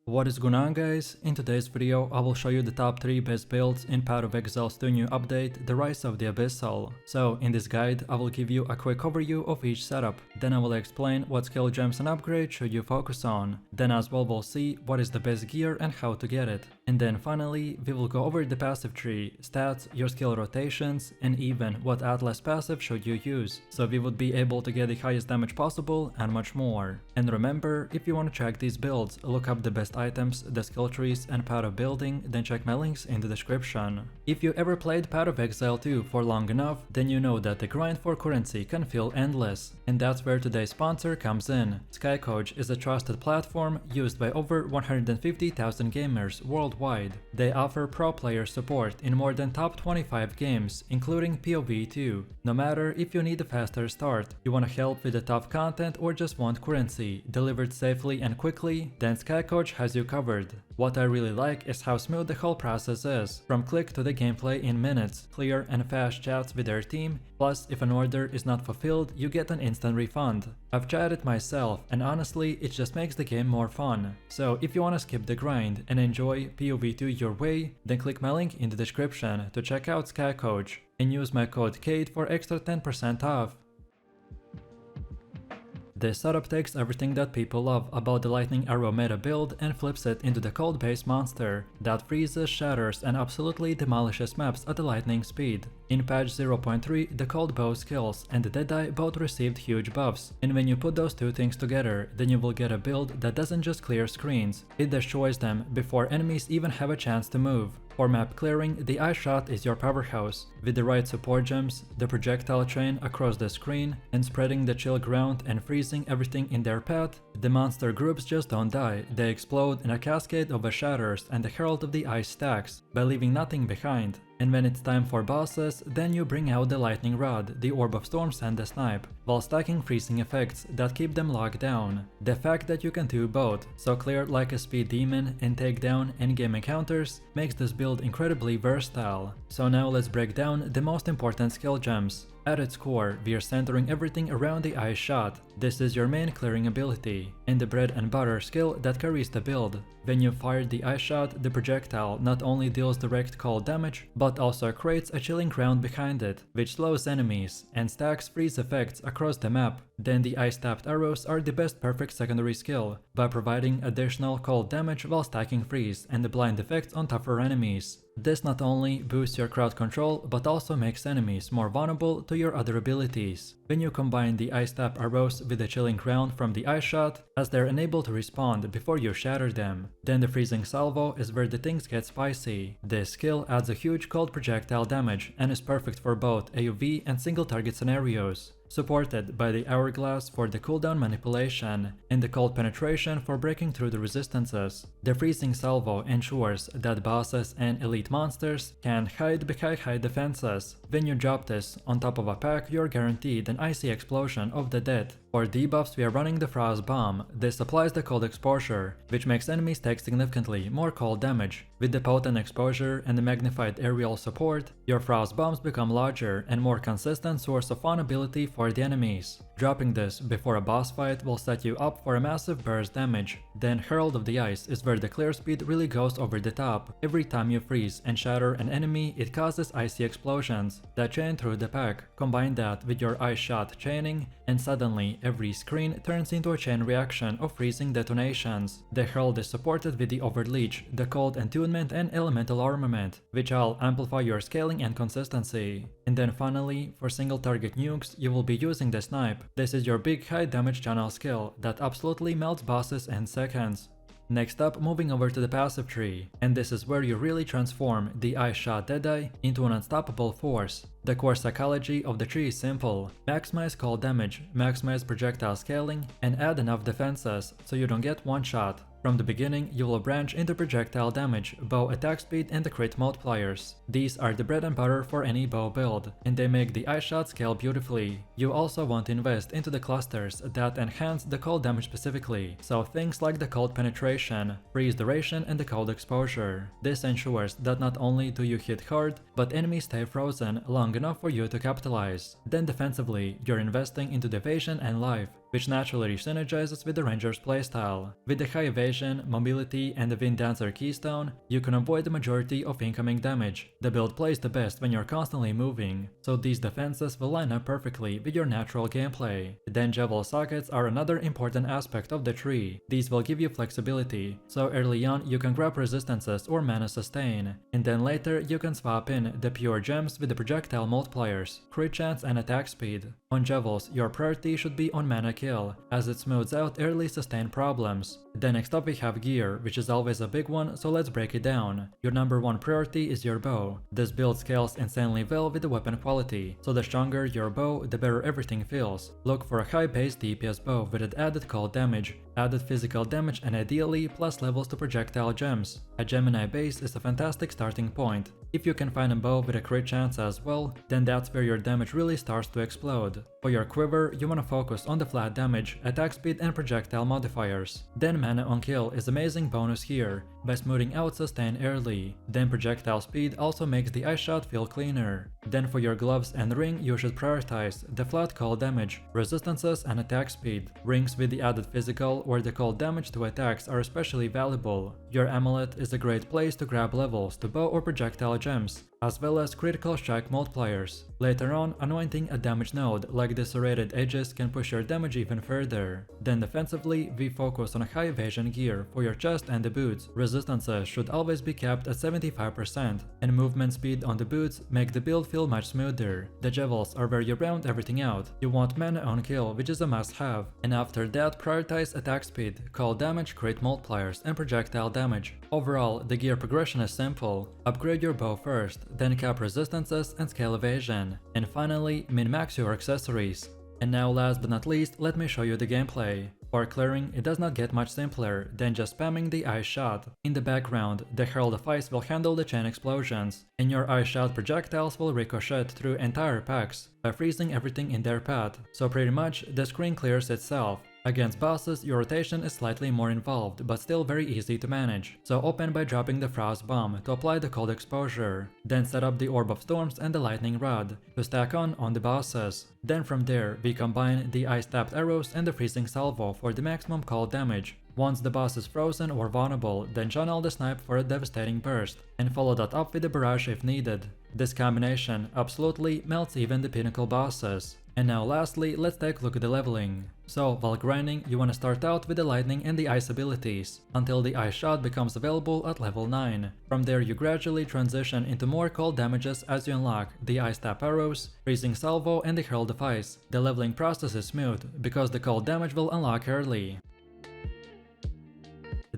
What is going on, guys? In today's video I will show you the top 3 best builds in POE2 Exile's 2 new update, the Rise of the Abyssal. So in this guide I will give you a quick overview of each setup, then I will explain what skill gems and upgrades should you focus on, then as well we'll see what is the best gear and how to get it. And then finally we will go over the passive tree, stats, your skill rotations, and even what Atlas passive should you use, so we would be able to get the highest damage possible and much more. And remember, if you want to check these builds, look up the best items, the skill trees, and POE2 building, then check my links in the description. If you ever played POE2 Exile 2 for long enough, then you know that the grind for currency can feel endless. And that's where today's sponsor comes in. KaidGames is a trusted platform used by over 150,000 gamers worldwide. They offer pro player support in more than top 25 games, including POE2. No matter if you need a faster start, you want to help with the tough content, or just want currency delivered safely and quickly, then KaidGames has you covered. What I really like is how smooth the whole process is, from click to the gameplay in minutes, clear and fast chats with their team, plus if an order is not fulfilled you get an instant refund. I've tried it myself and honestly it just makes the game more fun. So if you wanna skip the grind and enjoy POE2 your way, then click my link in the description to check out KaidGames and use my code KAID for extra 10% off. This setup takes everything that people love about the lightning arrow meta build and flips it into the cold base monster that freezes, shatters, and absolutely demolishes maps at the lightning speed. In patch 0.3, the cold bow skills and the deadeye both received huge buffs, and when you put those two things together, then you will get a build that doesn't just clear screens, it destroys them before enemies even have a chance to move. For map clearing, the eye shot is your powerhouse. With the right support gems, the projectile train across the screen, and spreading the chill ground and freezing everything in their path, the monster groups just don't die, they explode in a cascade of shatters and the Herald of the Ice stacks, by leaving nothing behind. And when it's time for bosses, then you bring out the lightning rod, the orb of storms, and the snipe, while stacking freezing effects that keep them locked down. The fact that you can do both, so clear like a speed demon and take down endgame encounters, makes this build incredibly versatile. So now let's break down the most important skill gems. At its core, we are centering everything around the Ice shot. This is your main clearing ability, and the bread and butter skill that carries the build. When you fire the Ice shot, the projectile not only deals direct cold damage, but also creates a chilling ground behind it, which slows enemies, and stacks freeze effects across the map. Then the ice-tapped arrows are the best perfect secondary skill, by providing additional cold damage while stacking freeze and the blind effects on tougher enemies. This not only boosts your crowd control, but also makes enemies more vulnerable to your other abilities. When you combine the ice tap arrows with the chilling ground from the ice shot, as they're unable to respond before you shatter them, then the freezing salvo is where the things get spicy. This skill adds a huge cold projectile damage and is perfect for both AoV and single target scenarios. Supported by the hourglass for the cooldown manipulation and the cold penetration for breaking through the resistances. The freezing salvo ensures that bosses and elite monsters can't hide behind high defenses. When you drop this on top of a pack, you're guaranteed an icy explosion of the dead. For debuffs, we are running the Frost Bomb. This applies the cold exposure, which makes enemies take significantly more cold damage. With the potent exposure and the magnified aerial support, your Frost Bombs become larger and more consistent source of vulnerability for the enemies. Dropping this before a boss fight will set you up for a massive burst damage. Then Herald of the Ice is where the clear speed really goes over the top. Every time you freeze and shatter an enemy, it causes icy explosions that chain through the pack. Combine that with your ice shot chaining, and suddenly every screen turns into a chain reaction of freezing detonations. The Herald is supported with the Overleech, the Cold Attunement, and Elemental Armament, which all amplify your scaling and consistency. And then finally, for single target nukes, you will be using the Snipe. This is your big high damage channel skill that absolutely melts bosses in seconds. Next up, moving over to the passive tree, and this is where you really transform the Ice shot deadeye into an unstoppable force. The core psychology of the tree is simple: maximize cold damage, maximize projectile scaling, and add enough defenses so you don't get one shot. From the beginning, you will branch into projectile damage, bow attack speed, and the crit multipliers. These are the bread and butter for any bow build, and they make the ice shot scale beautifully. You also want to invest into the clusters that enhance the cold damage specifically, so things like the cold penetration, freeze duration, and the cold exposure. This ensures that not only do you hit hard, but enemies stay frozen long enough for you to capitalize. Then defensively, you're investing into the evasion and life. which naturally synergizes with the ranger's playstyle. With the high evasion, mobility, and the Wind Dancer keystone, you can avoid the majority of incoming damage. The build plays the best when you're constantly moving, so these defenses will line up perfectly with your natural gameplay. Then Javel sockets are another important aspect of the tree. These will give you flexibility, so early on you can grab resistances or mana sustain, and then later you can swap in the pure gems with the projectile multipliers, crit chance and attack speed. On Javels, your priority should be on mana kill, as it smooths out early sustain problems. Then next up we have gear, which is always a big one, so let's break it down. Your number one priority is your bow. This build scales insanely well with the weapon quality, so the stronger your bow, the better everything feels. Look for a high base DPS bow with added cold damage, added physical damage, and ideally plus levels to projectile gems. A Gemini base is a fantastic starting point. If you can find a bow with a crit chance as well, then that's where your damage really starts to explode. For your quiver, you wanna focus on the flat damage, attack speed, and projectile modifiers. Then mana on kill is amazing bonus here, by smoothing out sustain early. Then projectile speed also makes the ice shot feel cleaner. Then for your gloves and ring, you should prioritize the flat cold damage, resistances, and attack speed. Rings with the added physical or the cold damage to attacks are especially valuable. Your amulet is a great place to grab levels to bow or projectile gems, as well as critical strike multipliers. Later on, anointing a damage node like the serrated edges can push your damage even further. Then defensively, we focus on high evasion gear for your chest and the boots. Resistances should always be capped at 75%, and movement speed on the boots make the build feel much smoother. The Javels are where you round everything out. You want mana on kill, which is a must-have, and after that prioritize attack speed, cold damage, crit multipliers, and projectile damage. Overall, the gear progression is simple. Upgrade your bow first, then cap resistances and scale evasion, and finally min-max your accessories. And now last but not least, let me show you the gameplay. For clearing, it does not get much simpler than just spamming the ice shot. In the background, the Herald of Ice will handle the chain explosions, and your ice shot projectiles will ricochet through entire packs by freezing everything in their path, so pretty much the screen clears itself. Against bosses, your rotation is slightly more involved, but still very easy to manage. So open by dropping the Frost Bomb to apply the cold exposure. Then set up the Orb of Storms and the Lightning Rod to stack on the bosses. Then from there, we combine the Ice-tapped arrows and the Freezing Salvo for the maximum cold damage. Once the boss is frozen or vulnerable, then channel the snipe for a devastating burst, and follow that up with a barrage if needed. This combination absolutely melts even the pinnacle bosses. And now lastly, let's take a look at the leveling. So while grinding, you wanna start out with the lightning and the ice abilities, until the ice shot becomes available at level 9. From there you gradually transition into more cold damages as you unlock the ice tap arrows, freezing salvo, and the herald of ice. The leveling process is smooth, because the cold damage will unlock early.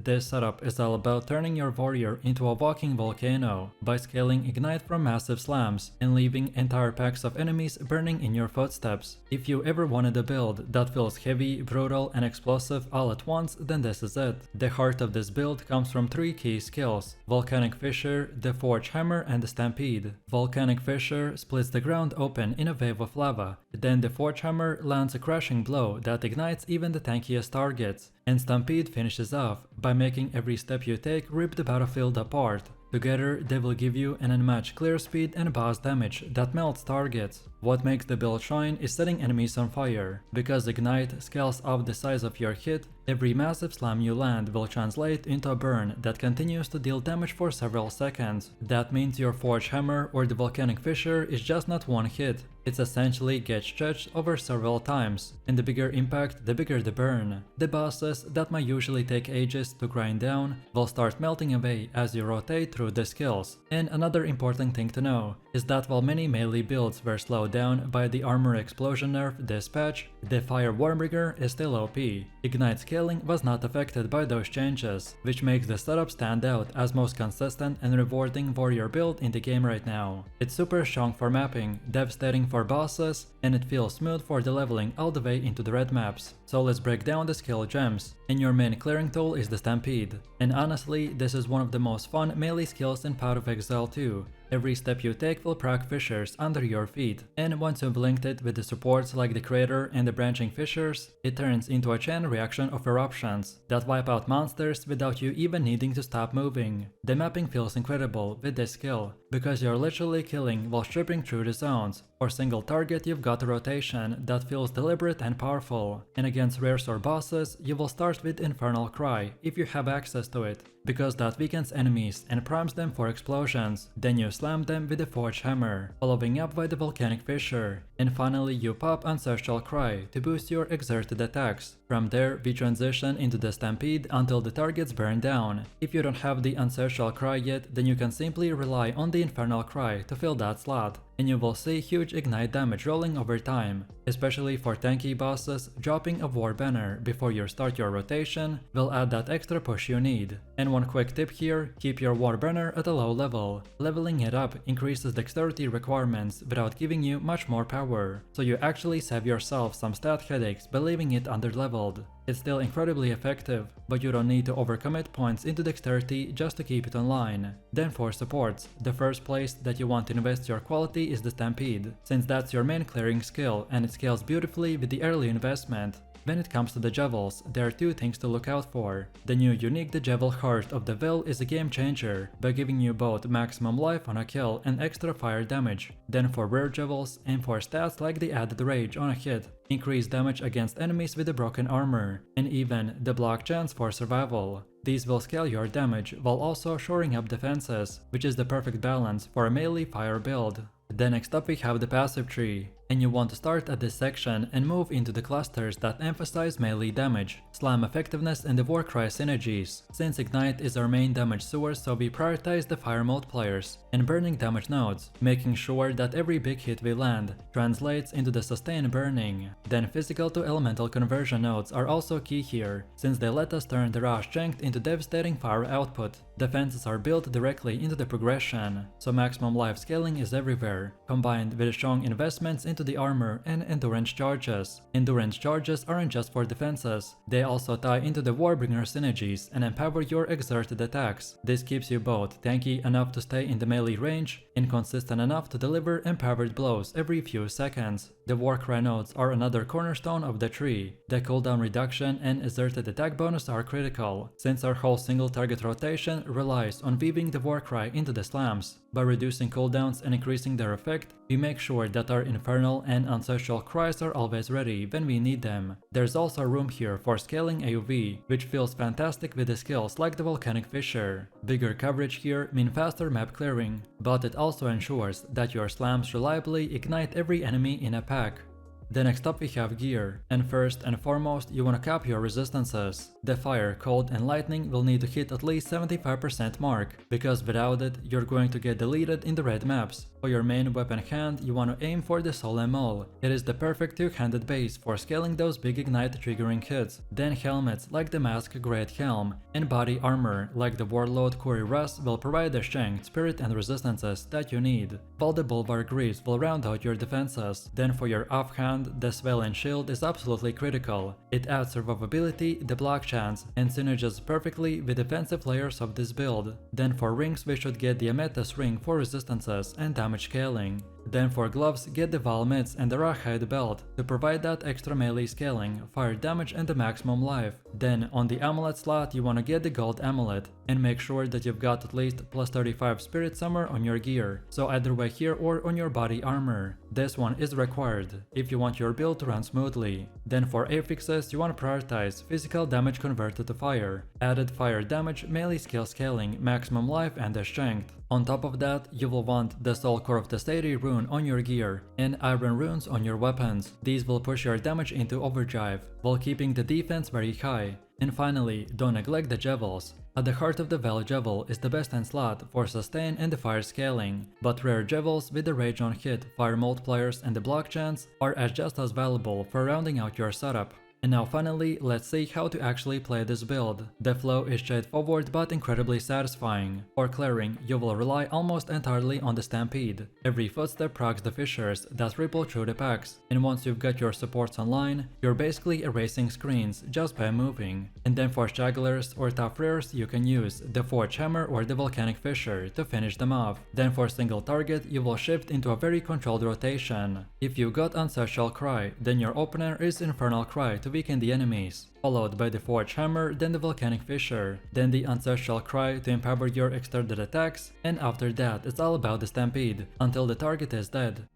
This setup is all about turning your warrior into a walking volcano by scaling ignite from massive slams and leaving entire packs of enemies burning in your footsteps. If you ever wanted a build that feels heavy, brutal, and explosive all at once, then this is it. The heart of this build comes from 3 key skills: Volcanic Fissure, the Forge Hammer, and the Stampede. Volcanic Fissure splits the ground open in a wave of lava, then the Forge Hammer lands a crashing blow that ignites even the tankiest targets, and Stampede finishes off by making every step you take rip the battlefield apart. Together, they will give you an unmatched clear speed and boss damage that melts targets. What makes the build shine is setting enemies on fire. Because Ignite scales up the size of your hit, every massive slam you land will translate into a burn that continues to deal damage for several seconds. That means your Forge Hammer or the Volcanic Fissure is just not one hit. It essentially gets stretched over several times, and the bigger impact, the bigger the burn. The bosses that might usually take ages to grind down will start melting away as you rotate through the skills. And another important thing to know is that while many melee builds were slowed down by the armor explosion nerf this patch, the Fire Warbringer is still OP. Ignite scaling was not affected by those changes, which makes the setup stand out as most consistent and rewarding warrior build in the game right now. It's super strong for mapping, devastating for bosses, and it feels smooth for the leveling all the way into the red maps. So let's break down the skill gems. And your main clearing tool is the Stampede. And honestly, this is one of the most fun melee skills in Path of Exile 2. Every step you take will proc fissures under your feet, and once you've linked it with the supports like the Crater and the branching fissures, it turns into a chain reaction of eruptions that wipe out monsters without you even needing to stop moving. The mapping feels incredible with this skill, because you're literally killing while stripping through the zones. For single target, you've got a rotation that feels deliberate and powerful, and against rares or bosses, you will start with Infernal Cry if you have access to it, because that weakens enemies and primes them for explosions. Then you slam them with the Forge Hammer, following up by the Volcanic Fissure, and finally you pop Ancestral Cry to boost your exerted attacks. From there, we transition into the Stampede until the targets burn down. If you don't have the Ancestral Cry yet, then you can simply rely on the Infernal Cry to fill that slot, and you will see huge ignite damage rolling over time. Especially for tanky bosses, dropping a War Banner before you start your rotation will add that extra push you need. And one quick tip here, keep your War Banner at a low level. Leveling it up increases dexterity requirements without giving you much more power, so you actually save yourself some stat headaches by leaving it underleveled. It's still incredibly effective, but you don't need to overcommit points into dexterity just to keep it online. Then for supports, the first place that you want to invest your quality is the Stampede, since that's your main clearing skill and it scales beautifully with the early investment. When it comes to the Jevels, there are two things to look out for. The new unique The Jevel Heart of the Will is a game changer by giving you both maximum life on a kill and extra fire damage. Then for rare Jevels, aim for stats like the added rage on a hit, increased damage against enemies with the broken armor, and even the block chance for survival. These will scale your damage while also shoring up defenses, which is the perfect balance for a melee fire build. Then next up we have the passive tree, and you want to start at this section and move into the clusters that emphasize melee damage, slam effectiveness and the Warcry synergies. Since Ignite is our main damage source, so we prioritize the fire mode players and burning damage nodes, making sure that every big hit we land translates into the sustained burning. Then physical to elemental conversion nodes are also key here, since they let us turn the raw strength into devastating fire output. Defenses are built directly into the progression, so maximum life scaling is everywhere, combined with strong investments into the armor and endurance charges. Endurance charges aren't just for defenses, they also tie into the warbringer synergies and empower your exerted attacks. This keeps you both tanky enough to stay in the melee range and consistent enough to deliver empowered blows every few seconds. The Warcry nodes are another cornerstone of the tree. The cooldown reduction and exerted attack bonus are critical, since our whole single target rotation relies on weaving the Warcry into the slams. By reducing cooldowns and increasing their effect, we make sure that our Infernal and Ancestral Cries are always ready when we need them. There's also room here for scaling AoV, which feels fantastic with the skills like the Volcanic Fissure. Bigger coverage here mean faster map clearing, but it also ensures that your slams reliably ignite every enemy in a pack. Then next up we have gear, and first and foremost you wanna cap your resistances. The fire, cold and lightning will need to hit at least 75% mark, because without it you're going to get deleted in the red maps. For your main weapon hand, you want to aim for the Soul and Maul. It is the perfect two-handed base for scaling those big ignite triggering hits. Then helmets like the Mask Great Helm and body armor like the Warlord Cuirass will provide the strength, spirit and resistances that you need, while the Bulwark Greaves will round out your defenses. Then for your offhand, the Swell and Shield is absolutely critical. It adds survivability, the block chance, and synergizes perfectly with defensive layers of this build. Then for rings we should get the Amethyst Ring for resistances and damage scaling. Then for gloves, get the Valmids and the Rawhide Belt to provide that extra melee scaling, fire damage and the maximum life. Then on the amulet slot you wanna get the Gold Amulet, and make sure that you've got at least plus 35 spirit somewhere on your gear, so either way here or on your body armor. This one is required if you want your build to run smoothly. Then for affixes you wanna prioritize physical damage converted to fire, added fire damage, melee skill scaling, maximum life and the strength. On top of that, you will want the Soul Core of the Deity rune on your gear and iron runes on your weapons. These will push your damage into overdrive, while keeping the defense very high. And finally, don't neglect the Jevels. At the heart of the Vel Jevel is the best end slot for sustain and the fire scaling, but rare Jevels with the rage on hit, fire multipliers and the block chance are just as valuable for rounding out your setup. And now finally, let's see how to actually play this build. The flow is straightforward but incredibly satisfying. For clearing, you will rely almost entirely on the Stampede. Every footstep procs the fissures that ripple through the packs, and once you've got your supports online, you're basically erasing screens just by moving. And then for stragglers or tough rares, you can use the Forge Hammer or the Volcanic Fissure to finish them off. Then for single target, you will shift into a very controlled rotation. If you got Ancestral Cry, then your opener is Infernal Cry to to weaken the enemies, followed by the Forge Hammer, then the Volcanic Fissure, then the Ancestral Cry to empower your extended attacks, and after that it's all about the Stampede, until the target is dead.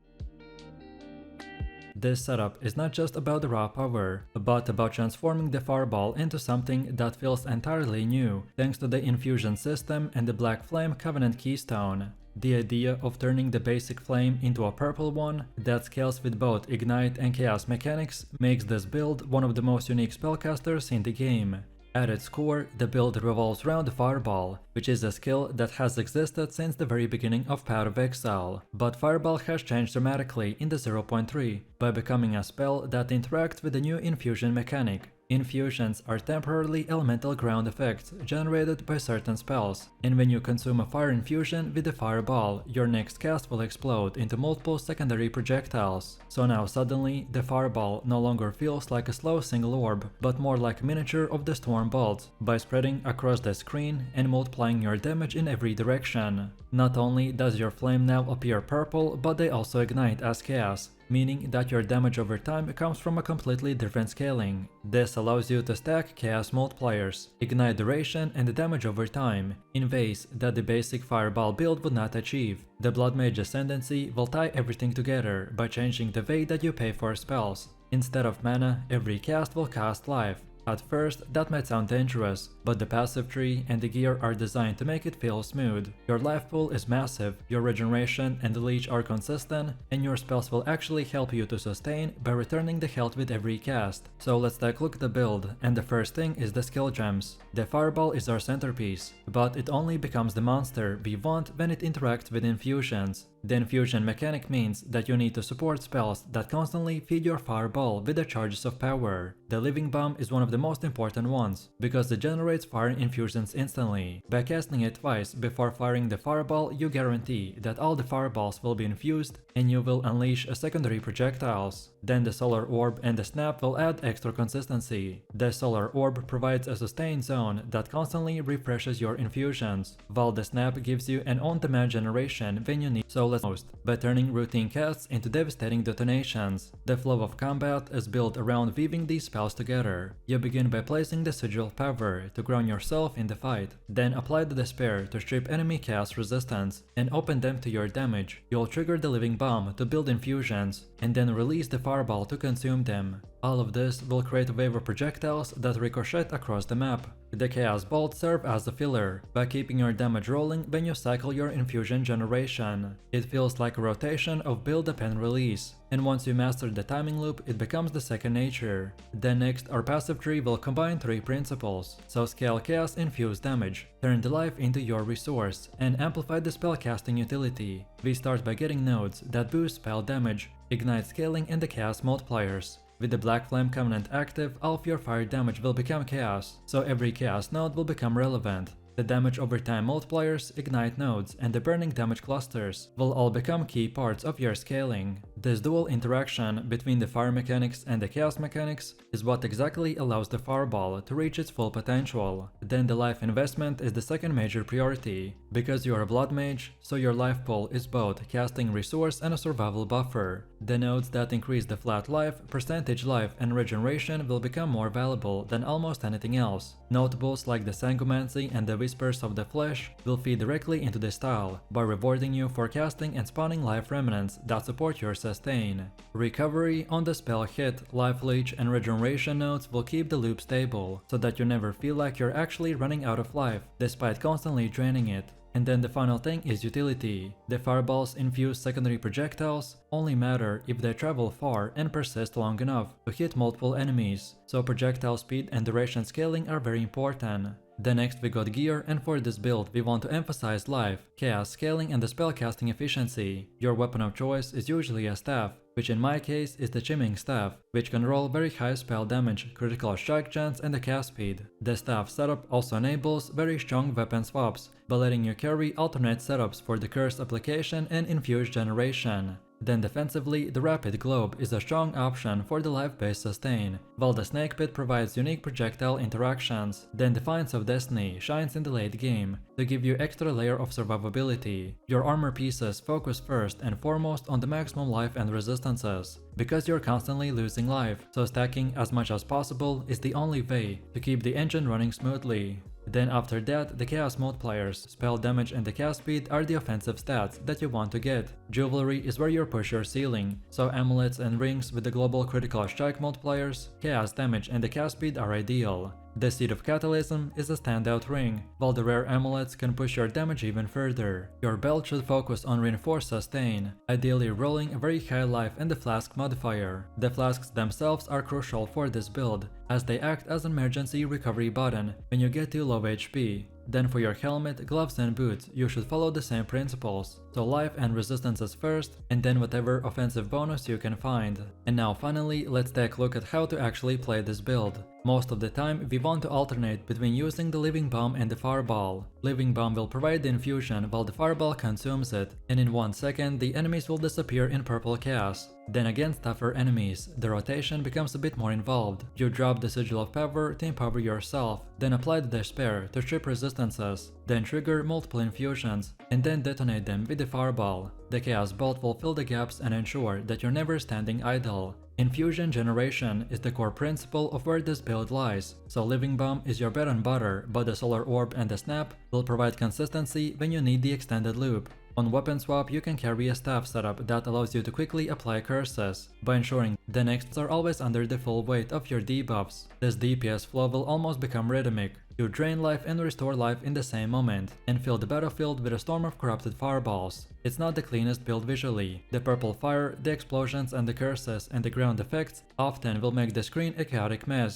This setup is not just about the raw power, but about transforming the Fireball into something that feels entirely new, thanks to the infusion system and the Black Flame Covenant Keystone. The idea of turning the basic flame into a purple one that scales with both Ignite and Chaos mechanics makes this build one of the most unique spellcasters in the game. At its core, the build revolves around the Fireball, which is a skill that has existed since the very beginning of Path of Exile, but Fireball has changed dramatically in the 0.3 by becoming a spell that interacts with the new infusion mechanic. Infusions are temporarily elemental ground effects generated by certain spells, and when you consume a fire infusion with the Fireball, your next cast will explode into multiple secondary projectiles. So now suddenly, the Fireball no longer feels like a slow single orb, but more like a miniature of the Storm Bolt, by spreading across the screen and multiplying your damage in every direction. Not only does your flame now appear purple, but they also ignite as chaos, meaning that your damage over time comes from a completely different scaling. This allows you to stack chaos multipliers, ignite duration and damage over time, in ways that the basic Fireball build would not achieve. The Blood Mage Ascendancy will tie everything together by changing the way that you pay for spells. Instead of mana, every cast will cost life. At first, that might sound dangerous, but the passive tree and the gear are designed to make it feel smooth. Your life pool is massive, your regeneration and the leech are consistent, and your spells will actually help you to sustain by returning the health with every cast. So let's take a look at the build, and the first thing is the skill gems. The Fireball is our centerpiece, but it only becomes the monster we want when it interacts with infusions. The infusion mechanic means that you need to support spells that constantly feed your Fireball with the charges of power. The Living Bomb is one of the most important ones, because it generates fire infusions instantly. By casting it twice before firing the Fireball, you guarantee that all the Fireballs will be infused and you will unleash secondary projectiles. Then the Solar Orb and the Snap will add extra consistency. The Solar Orb provides a sustained zone that constantly refreshes your infusions, while the Snap gives you an on-demand generation when you need. So let's most by turning routine casts into devastating detonations. The flow of combat is built around weaving these spells together. You begin by placing the Sigil Power to ground yourself in the fight, then apply the Despair to strip enemy cast resistance and open them to your damage. You'll trigger the Living Bomb to build infusions, and then release the Fireball to consume them. All of this will create a wave of projectiles that ricochet across the map. The Chaos Bolt serves as a filler, by keeping your damage rolling when you cycle your infusion generation. It feels like a rotation of build up and release, and once you master the timing loop, it becomes the second nature. Then next, our passive tree will combine three principles. So scale Chaos Infused damage, turn the life into your resource, and amplify the spellcasting utility. We start by getting nodes that boost spell damage, ignite scaling and the Chaos multipliers. With the Black Flame Covenant active, all of your fire damage will become chaos, so every chaos node will become relevant. The damage over time multipliers, ignite nodes, and the burning damage clusters will all become key parts of your scaling. This dual interaction between the fire mechanics and the chaos mechanics is what exactly allows the Fireball to reach its full potential. Then the life investment is the second major priority. Because you are a blood mage, so your life pool is both casting resource and a survival buffer. The nodes that increase the flat life, percentage life, and regeneration will become more valuable than almost anything else. Notables like the Sangumancy and the Whispers of the Flesh will feed directly into this style, by rewarding you for casting and spawning life remnants that support your sustain. Recovery on the spell hit, life leech, and regeneration nodes will keep the loop stable, so that you never feel like you're actually running out of life, despite constantly draining it. And then the final thing is utility. The Fireball's infused secondary projectiles only matter if they travel far and persist long enough to hit multiple enemies, so projectile speed and duration scaling are very important. Then next we got gear, and for this build we want to emphasize life, chaos scaling, and the spellcasting efficiency. Your weapon of choice is usually a staff, which in my case is the Chimming Staff, which can roll very high spell damage, critical strike chance, and the cast speed. The staff setup also enables very strong weapon swaps, by letting you carry alternate setups for the curse application and infuse generation. Then defensively, the Rapid Globe is a strong option for the life-based sustain, while the Snake Pit provides unique projectile interactions. Then Defiance of Destiny shines in the late game to give you extra layer of survivability. Your armor pieces focus first and foremost on the maximum life and resistances, because you're constantly losing life, so stacking as much as possible is the only way to keep the engine running smoothly. Then after that, the Chaos Multipliers, spell damage and the cast speed are the offensive stats that you want to get. Jewelry is where you push your ceiling, so amulets and rings with the global critical strike multipliers, chaos damage and the cast speed are ideal. The Seed of Catalysm is a standout ring, while the rare amulets can push your damage even further. Your belt should focus on reinforced sustain, ideally rolling a very high life and the flask modifier. The flasks themselves are crucial for this build, as they act as an emergency recovery button when you get to low HP. Then for your helmet, gloves and boots, you should follow the same principles, so life and resistances first, and then whatever offensive bonus you can find. And now finally, let's take a look at how to actually play this build. Most of the time, we want to alternate between using the Living Bomb and the Fireball. Living Bomb will provide the infusion while the Fireball consumes it, and in 1 second the enemies will disappear in purple chaos. Then against tougher enemies, the rotation becomes a bit more involved. You drop the Sigil of Power to empower yourself, then apply the Despair to strip resistances, then trigger multiple infusions, and then detonate them with the Fireball. The Chaos Bolt will fill the gaps and ensure that you're never standing idle. Infusion generation is the core principle of where this build lies, so Living Bomb is your bread and butter, but the Solar Orb and the Snap will provide consistency when you need the extended loop. On weapon swap, you can carry a staff setup that allows you to quickly apply curses, by ensuring the nexts are always under the full weight of your debuffs. This DPS flow will almost become rhythmic. You drain life and restore life in the same moment, and fill the battlefield with a storm of corrupted fireballs. It's not the cleanest build visually. The purple fire, the explosions and the curses and the ground effects often will make the screen a chaotic mess.